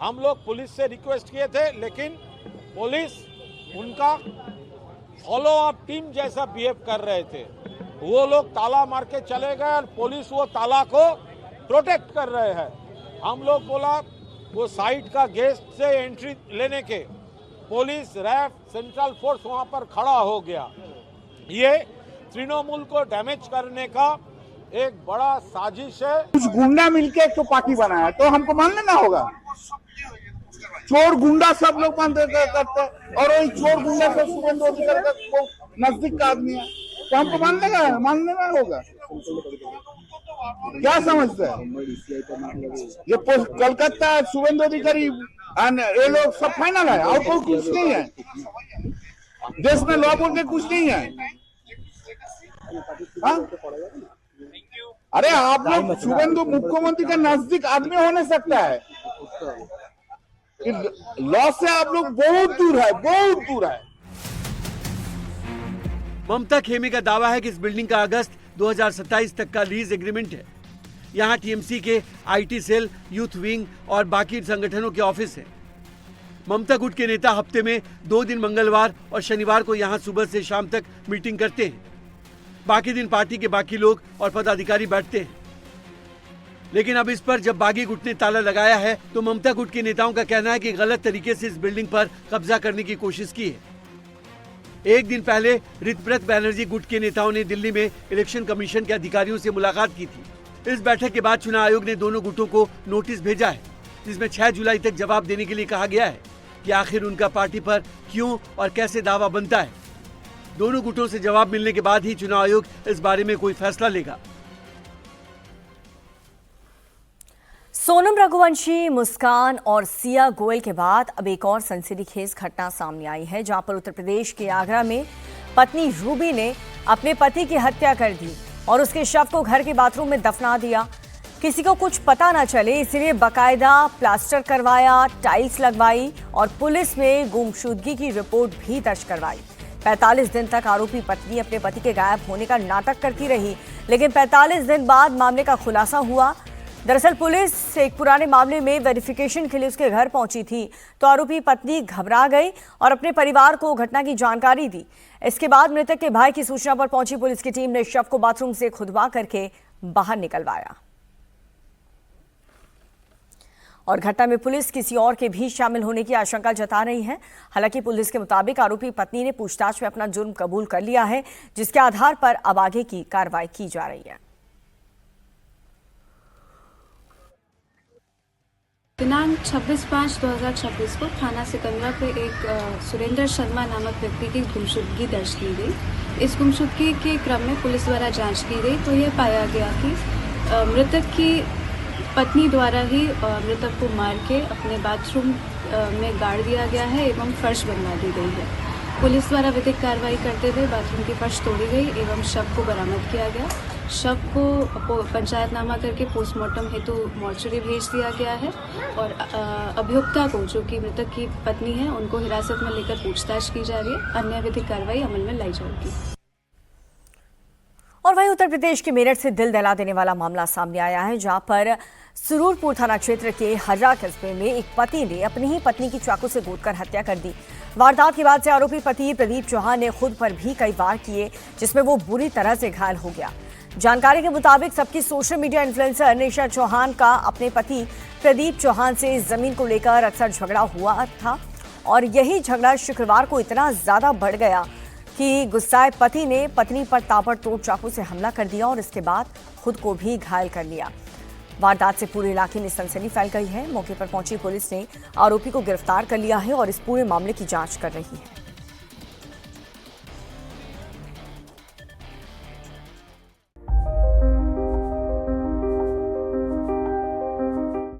हम लोग पुलिस से रिक्वेस्ट किए थे, लेकिन पुलिस उनका फॉलो अप टीम जैसा बिहेव कर रहे थे। वो लोग ताला मार के चले गए और पुलिस वो ताला को प्रोटेक्ट कर रहे हैं। हम लोग बोला वो साइट का गेस्ट से एंट्री लेने के, पुलिस रैफ सेंट्रल फोर्स वहां पर खड़ा हो गया। ये तृणमूल को डैमेज करने का एक बड़ा साजिश है। कुछ गुंडा मिलके एक तो पार्टी बनाया, तो हमको मान लेना होगा। चोर गुंडा सब लोग करते हैं और वही चोर गुंडा से शुभेंदु अधिकारी का नजदीक का आदमी है, तो हमको मान लेना होगा। क्या समझते हैं? ये कलकत्ता शुभेंदु अधिकारी ये लोग सब फाइनल है और कोई कुछ नहीं है। देश में लॉ बोल के कुछ नहीं है। हाँ? अरे आप लोग शुभेंदु मुख्यमंत्री का नजदीक आदमी हो नहीं सकता है। लॉ से आप लोग बहुत दूर है। ममता खेमे का दावा है कि इस बिल्डिंग का अगस्त 2027 तक का लीज एग्रीमेंट है। यहाँ टीएमसी के आईटी सेल, यूथ विंग और बाकी संगठनों के ऑफिस है। ममता गुट के नेता हफ्ते में 2 दिन मंगलवार और शनिवार को यहाँ सुबह से शाम तक मीटिंग करते हैं। बाकी दिन पार्टी के बाकी लोग और पदाधिकारी बैठते हैं। लेकिन अब इस पर जब बागी गुट ने ताला लगाया है तो ममता गुट के नेताओं का कहना है कि गलत तरीके से इस बिल्डिंग पर कब्जा करने की कोशिश की है। एक दिन पहले ऋतव्रत बैनर्जी गुट के नेताओं ने दिल्ली में इलेक्शन कमीशन के अधिकारियों से मुलाकात की थी। इस बैठक के बाद चुनाव आयोग ने दोनों गुटों को नोटिस भेजा है, जिसमें 6 जुलाई तक जवाब देने के लिए कहा गया है कि आखिर उनका पार्टी पर क्यों और कैसे दावा बनता है। दोनों गुटों से जवाब मिलने के बाद ही चुनाव आयोग इस बारे में कोई फैसला लेगा। सोनम रघुवंशी, मुस्कान और सिया गोयल के बाद अब एक और सनसनीखेज घटना सामने आई है, जहां पर उत्तर प्रदेश के आगरा में पत्नी रूबी ने अपने पति की हत्या कर दी और उसके शव को घर के बाथरूम में दफना दिया। किसी को कुछ पता न चले इसलिए बाकायदा प्लास्टर करवाया, टाइल्स लगवाई और पुलिस में गुमशुदगी की रिपोर्ट भी दर्ज करवाई। 45 दिन तक आरोपी पत्नी अपने पति के गायब होने का नाटक करती रही, लेकिन 45 दिन बाद मामले का खुलासा हुआ। दरअसल पुलिस एक पुराने मामले में वेरिफिकेशन के लिए उसके घर पहुंची थी, तो आरोपी पत्नी घबरा गई और अपने परिवार को घटना की जानकारी दी। इसके बाद मृतक के भाई की सूचना पर पहुंची पुलिस की टीम ने शव को बाथरूम से खुदवा करके बाहर निकलवाया और घटना में पुलिस किसी और के भी शामिल होने की आशंका जता रही है। हालांकि पुलिस के मुताबिक आरोपी पत्नी ने पूछताछ में अपना जुर्म कबूल कर लिया है, जिसके आधार पर अब आगे की कार्रवाई की जा रही है। दिनांक 26/5/2026 को थाना सिकंदरा पे एक सुरेंद्र शर्मा नामक व्यक्ति की गुमशुदगी दर्ज की गई। इस गुमशुदगी के क्रम में पुलिस द्वारा जांच की गई तो यह पाया गया कि मृतक की पत्नी द्वारा ही मृतक को मार के अपने बाथरूम में गाड़ दिया गया है एवं फर्श बनवा दी गई है। पुलिस द्वारा विधिक कार्रवाई करते हुए बाथरूम की फर्श तोड़ी गई एवं शव को बरामद किया गया। शव को पंचायतनामा करके पोस्टमार्टम हेतु मॉर्चरी भेज दिया गया है और अभियुक्ता को, जो कि मृतक की पत्नी है, उनको हिरासत में लेकर पूछताछ की जा रही है। अन्य विधिक कार्रवाई अमल में लाई जाएगी। और वहीं उत्तर प्रदेश के मेरठ से दिल दहला देने वाला मामला सामने आया है, जहां पर सुरूरपुर थाना क्षेत्र के हर्रा कस्बे में एक पति ने अपनी ही पत्नी की चाकू से गोदकर हत्या कर दी। वारदात के बाद से आरोपी पति प्रदीप चौहान ने खुद पर भी कई वार किए, जिसमें वो बुरी तरह से घायल हो गया। जानकारी के मुताबिक सबकी सोशल मीडिया इन्फ्लुएंसर निशा चौहान का अपने पति प्रदीप चौहान से जमीन को लेकर अक्सर झगड़ा हुआ था और यही झगड़ा शुक्रवार को इतना ज्यादा बढ़ गया कि गुस्साए पति ने पत्नी पर ताबड़तोड़ चाकू से हमला कर दिया और इसके बाद खुद को भी घायल कर लिया। वारदात से पूरे इलाके में सनसनी फैल गई है। मौके पर पहुंची पुलिस ने आरोपी को गिरफ्तार कर लिया है और इस पूरे मामले की जांच कर रही है।